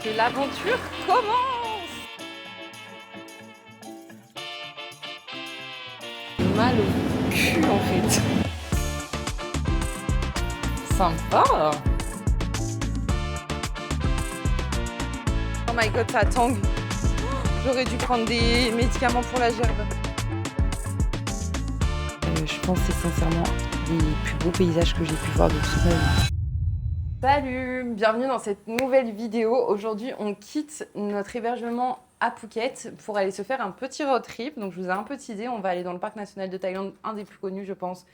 Que l'aventure commence. Mal au cul en fait. Sympa. Oh my god, ça tangue. J'aurais dû prendre des médicaments pour la gerbe. Je pense que c'est sincèrement les plus beaux paysages que j'ai pu voir de toute ma vie. Salut, bienvenue dans cette nouvelle vidéo. Aujourd'hui, on quitte notre hébergement à Phuket pour aller se faire un petit road trip. Donc, je vous ai un peu teasé, on va aller dans le parc national de Thaïlande, un des plus connus, je pense,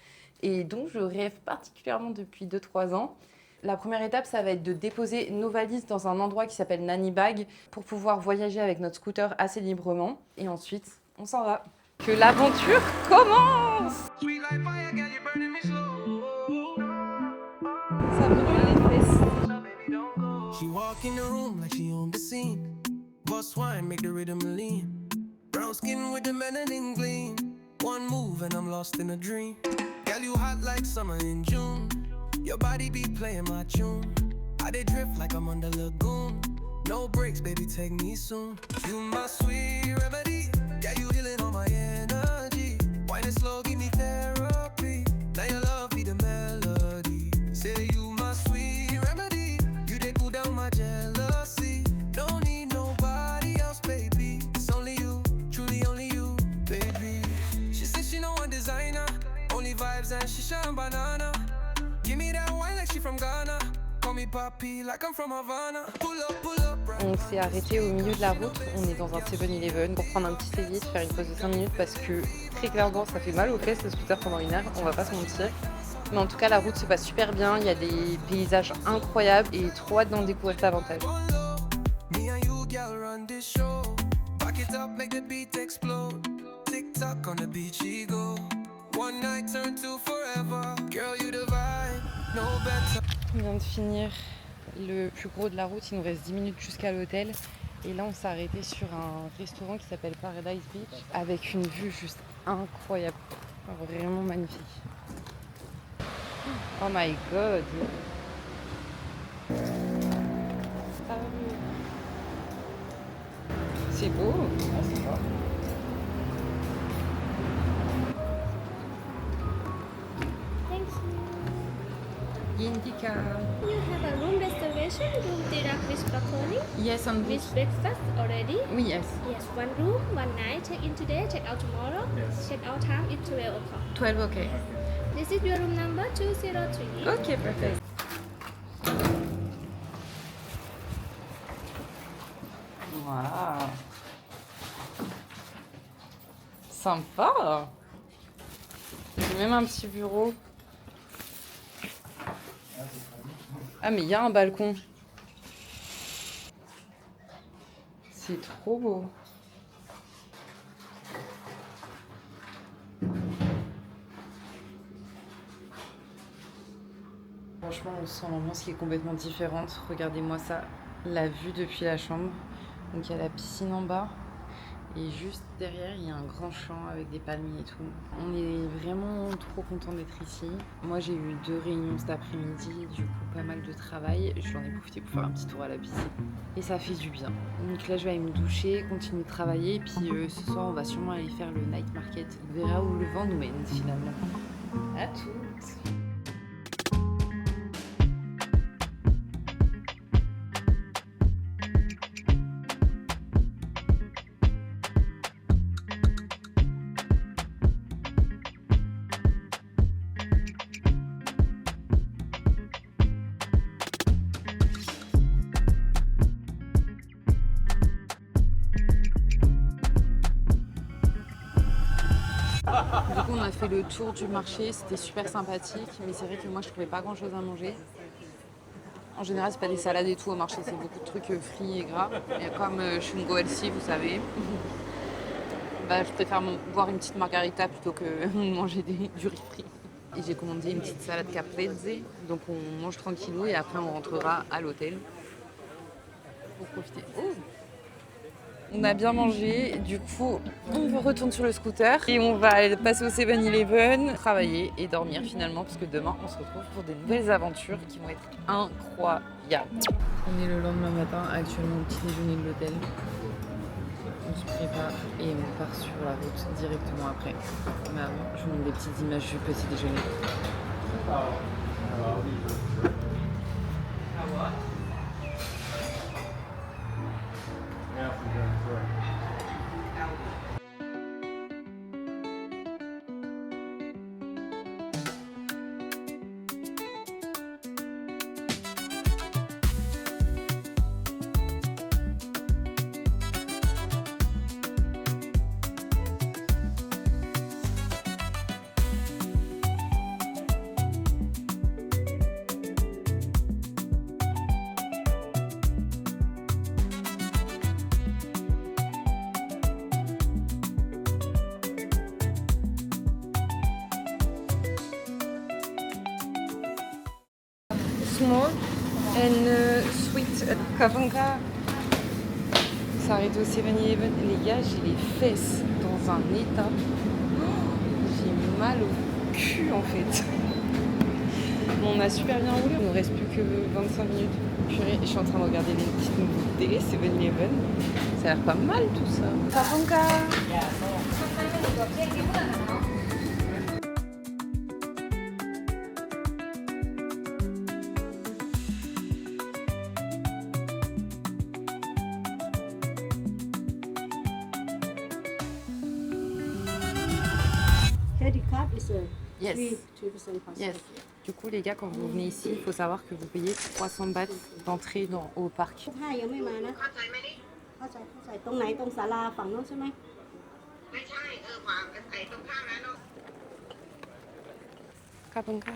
et dont je rêve particulièrement depuis 2-3 ans. La première étape, ça va être de déposer nos valises dans un endroit qui s'appelle Nanny Bag pour pouvoir voyager avec notre scooter assez librement. Et ensuite, on s'en va. Que l'aventure commence! Ça brûle les fesses. She walk in the room like she on the scene. Boss wine make the rhythm lean. Brown skin with the melanin gleam. One move and I'm lost in a dream. Girl, you hot like summer in June. Your body be playing my tune. I dey drift like I'm on the lagoon. No breaks, baby, take me soon. You my sweet remedy. Yeah, you healing all my energy. Wine it slow, give me therapy. Now your love be the melody. Say you my sweet remedy. You dey cool down my jealousy. Don't need nobody else, baby. It's only you, truly only you, baby. She said she no one designer. Only vibes and she shine banana. Give me that wine like she from Ghana. Call me papi like I'm from Havana. Pull up, right. On s'est arrêté au milieu de la route, on est dans un 7-Eleven pour prendre un petit évite, faire une pause de 5 minutes parce que très clairement ça fait mal aux fesses le scooter pendant 1 heure, on va pas se mentir. Mais en tout cas la route se passe super bien, il y a des paysages incroyables et trop hâte d'en découvrir davantage. Me and you, girl, run this show. Back it up, make the beat explode. Tick tock on the beach, we go. One night turn to forever. Girl, you the vibe, no better. On vient de finir le plus gros de la route, il nous reste 10 minutes jusqu'à l'hôtel. Et là on s'est arrêté sur un restaurant qui s'appelle Paradise Beach avec une vue juste incroyable, vraiment magnifique. Oh my god! C'est beau! Thank you. Indica! You have a room reservation, room Tirak with balcony, Yes, on with breakfast already. Oui, yes. Yes, one room, one night. Check in today, check out tomorrow. Check out time is 12 o'clock. 12, ok. This is your room number 203. Ok, perfect. Waouh! Sympa! J'ai même un petit bureau. Ah, mais il y a un balcon. C'est trop beau. Franchement, on sent l'ambiance qui est complètement différente. Regardez-moi ça, la vue depuis la chambre. Donc il y a la piscine en bas. Et juste derrière, il y a un grand champ avec des palmiers et tout. On est vraiment trop content d'être ici. Moi, j'ai eu 2 réunions cet après-midi, du coup, pas mal de travail. J'en ai profité pour faire un petit tour à la piscine. Et ça fait du bien. Donc là, je vais aller me doucher, continuer de travailler. Et puis ce soir, on va sûrement aller faire le night market. On verra où le vent nous mène finalement. À toutes! Du coup, on a fait le tour du marché, c'était super sympathique, mais c'est vrai que moi je trouvais pas grand chose à manger. En général, c'est pas des salades et tout au marché, c'est beaucoup de trucs frits et gras. Et comme je suis une go healthy, vous savez, bah, je préfère boire une petite margarita plutôt que manger du riz frit. Et j'ai commandé une petite salade caprese, donc on mange tranquillou et après on rentrera à l'hôtel pour profiter. Oh, On a bien mangé, du coup on retourne sur le scooter et on va passer au 7-Eleven, travailler et dormir finalement parce que demain on se retrouve pour des nouvelles aventures qui vont être incroyables. On est le lendemain matin, actuellement au petit déjeuner de l'hôtel. On se prépare et on part sur la route directement après. Mais avant, je vous montre des petites images du petit déjeuner. Small and sweet Kavanka. On s'arrête au 7-Eleven. Les gars, j'ai les fesses dans un état. J'ai mal au cul en fait. On a super bien roulé, il ne reste plus que 25 minutes. Purée, je suis en train de regarder les petites nouveautés 7-Eleven. Ça a l'air pas mal tout ça. Kavanka. Yes. 3% Yes. Du coup, les gars, quand vous venez ici, il faut savoir que vous payez 300 bahts d'entrée au parc. ถ้ายังไม่มานะเข้าใจไหมนี่เข้าใจตรงไหนตรงศาลาฝั่งโน้นใช่ไหม ไม่ใช่ขวางไอ้ตรงข้ามนั้นเนาะ Kavanka.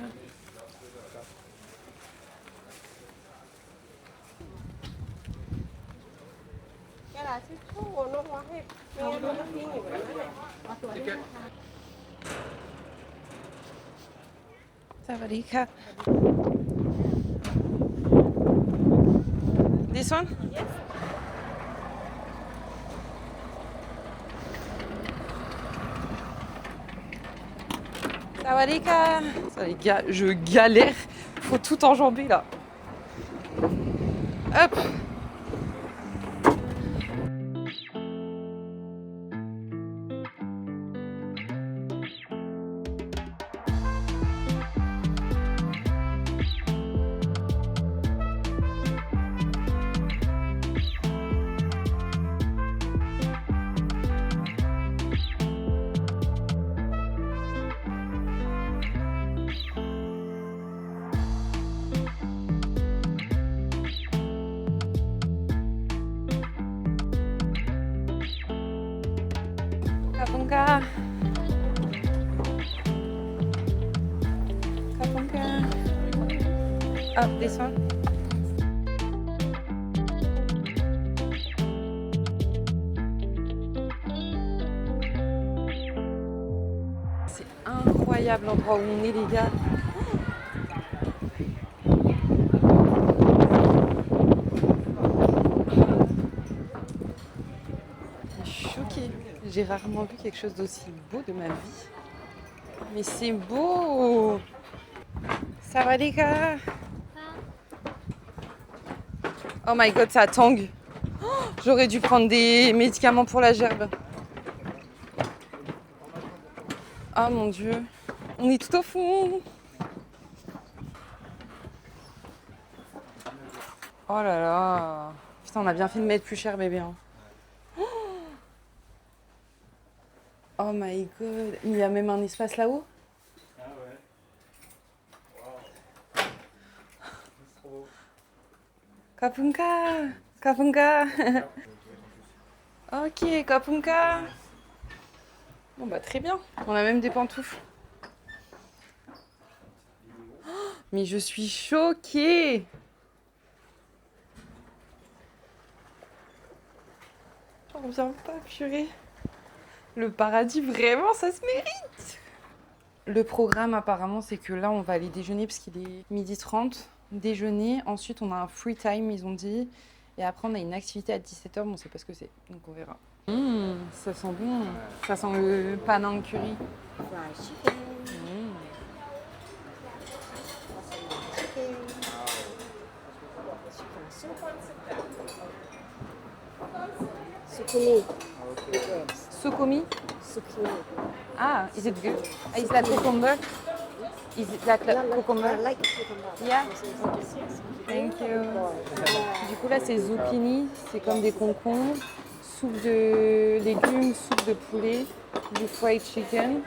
Sawadika. This one? Yes. Sawadika. Ça, les gars, je galère. Faut tout enjamber là. Hop. Kavanka. Kavanka. Oh, this one. C'est incroyable l'endroit où on est, les gars. Je suis choquée. J'ai rarement vu quelque chose d'aussi beau de ma vie. Mais c'est beau! Ça va les gars? Oh my god, ça tangue! Oh, j'aurais dû prendre des médicaments pour la gerbe. Oh mon dieu, on est tout au fond! Oh là là! Putain, on a bien fait de mettre plus cher, bébé. Hein. Oh my god, il y a même un espace là-haut? Ah ouais. Waouh. C'est trop beau. Kapunka! Kapunka! Ok, Kapunka! Bon bah très bien, on a même des pantoufles. Oh, mais je suis choquée! J'en reviens pas, purée. Le paradis, vraiment, ça se mérite. Le programme, apparemment, c'est que là, on va aller déjeuner parce qu'il est 12h30. Déjeuner. Ensuite, on a un free time, ils ont dit. Et après, on a une activité à 17h, mais on sait pas ce que c'est. Donc, on verra. Ça sent bon. Ça sent le Panang curry. Fried chicken. Zucchini. Sukumi. Zucchini. Ah, is it good? Is that cucumber? Is that cucumber? I like cucumber. Yeah. Yes. Thank you. Du coup, là, c'est zucchini. C'est comme des concombres. Soupe de légumes, soupe de poulet, du fried chicken.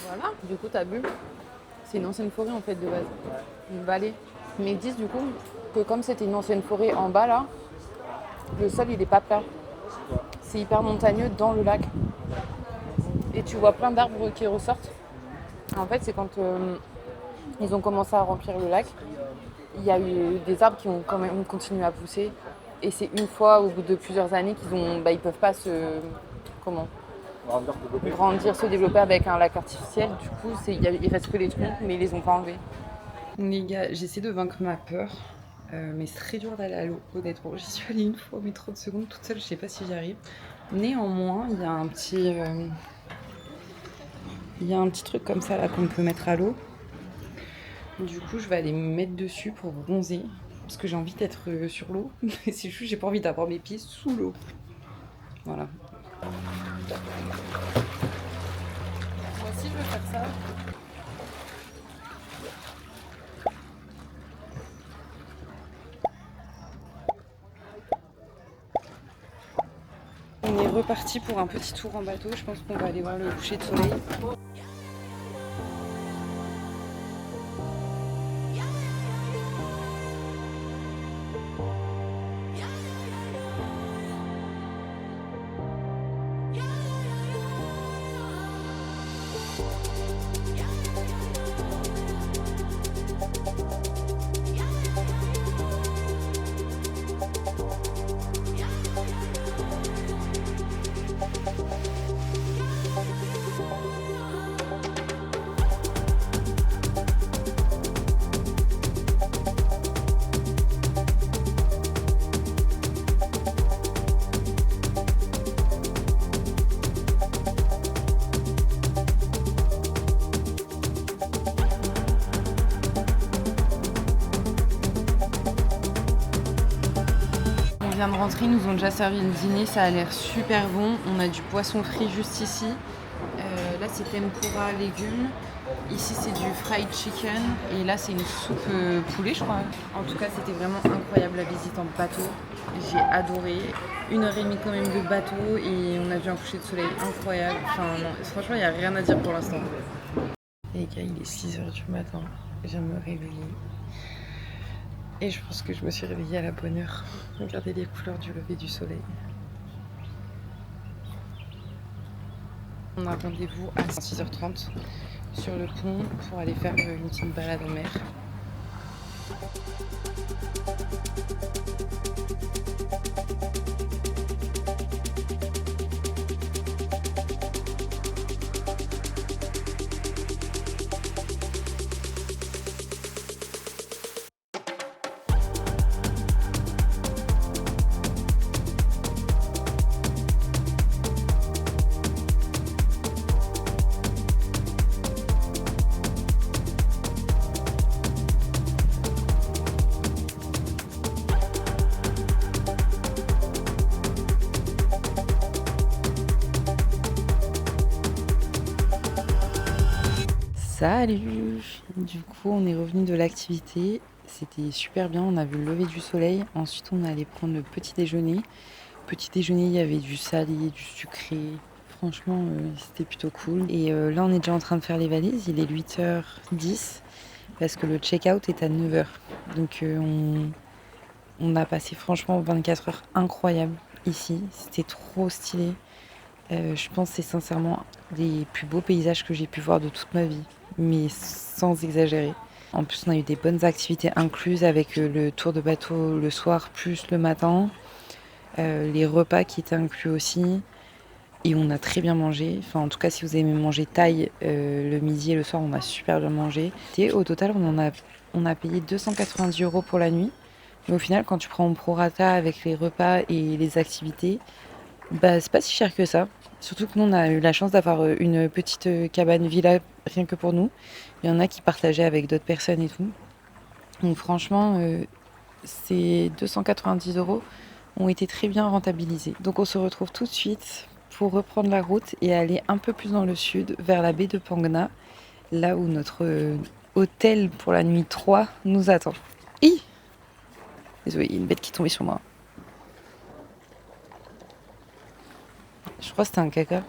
Voilà. Du coup, t'as bu. C'est une ancienne forêt en fait de base. Une vallée. Mais ils disent du coup que comme c'était une ancienne forêt en bas là, le sol il est pas plat. C'est hyper montagneux dans le lac. Et tu vois plein d'arbres qui ressortent. En fait, c'est quand ils ont commencé à remplir le lac, il y a eu des arbres qui ont quand même continué à pousser. Et c'est une fois, au bout de plusieurs années, ils peuvent pas grandir, se développer avec un lac artificiel. Du coup, il reste que les troncs, mais ils les ont pas enlevés. Les gars, j'essaie de vaincre ma peur, mais c'est très dur d'aller à l'eau, honnêtement. J'y suis allée une fois, mais 30 secondes toute seule, je sais pas si j'y arrive. Néanmoins, il y a un petit truc comme ça là qu'on peut mettre à l'eau. Du coup, je vais aller me mettre dessus pour bronzer. Parce que j'ai envie d'être sur l'eau. Mais c'est juste, j'ai pas envie d'avoir mes pieds sous l'eau. Voilà. Moi aussi, je veux faire ça. On est reparti pour un petit tour en bateau. Je pense qu'on va aller voir le coucher de soleil. On vient de rentrer, ils nous ont déjà servi le dîner, ça a l'air super bon. On a du poisson frit juste ici. Là c'est tempura légumes. Ici c'est du fried chicken. Et là c'est une soupe poulet je crois. En tout cas c'était vraiment incroyable la visite en bateau. J'ai adoré. 1h30 quand même de bateau et on a vu un coucher de soleil incroyable. Enfin non, franchement il n'y a rien à dire pour l'instant. Les gars, il est 6h du matin. Je viens de me réveiller. Et je pense que je me suis réveillée à la bonne heure. Regardez les couleurs du lever du soleil. On a rendez-vous à 6h30 sur le pont pour aller faire une petite balade en mer. Salut! Du coup, on est revenu de l'activité. C'était super bien. On a vu le lever du soleil. Ensuite, on est allé prendre le petit déjeuner. Petit déjeuner, il y avait du salé, du sucré. Franchement, c'était plutôt cool. Et là, on est déjà en train de faire les valises. Il est 8h10 parce que le check-out est à 9h. Donc, on a passé franchement 24 heures incroyables ici. C'était trop stylé. Je pense que c'est sincèrement des plus beaux paysages que j'ai pu voir de toute ma vie, mais sans exagérer. En plus, on a eu des bonnes activités incluses avec le tour de bateau le soir plus le matin, les repas qui étaient inclus aussi, et on a très bien mangé. Enfin, en tout cas, si vous aimez manger thaï le midi et le soir, on a super bien mangé. Et au total, on a payé 290 € pour la nuit. Mais au final, quand tu prends en prorata avec les repas et les activités, bah c'est pas si cher que ça. Surtout que nous, on a eu la chance d'avoir une petite cabane villa rien que pour nous. Il y en a qui partageaient avec d'autres personnes et tout. Donc franchement, ces 290 € ont été très bien rentabilisés. Donc on se retrouve tout de suite pour reprendre la route et aller un peu plus dans le sud, vers la baie de Pangna, là où notre hôtel pour la nuit 3 nous attend. Désolée, il y a une bête qui est tombée sur moi. Je crois que c'était un caca.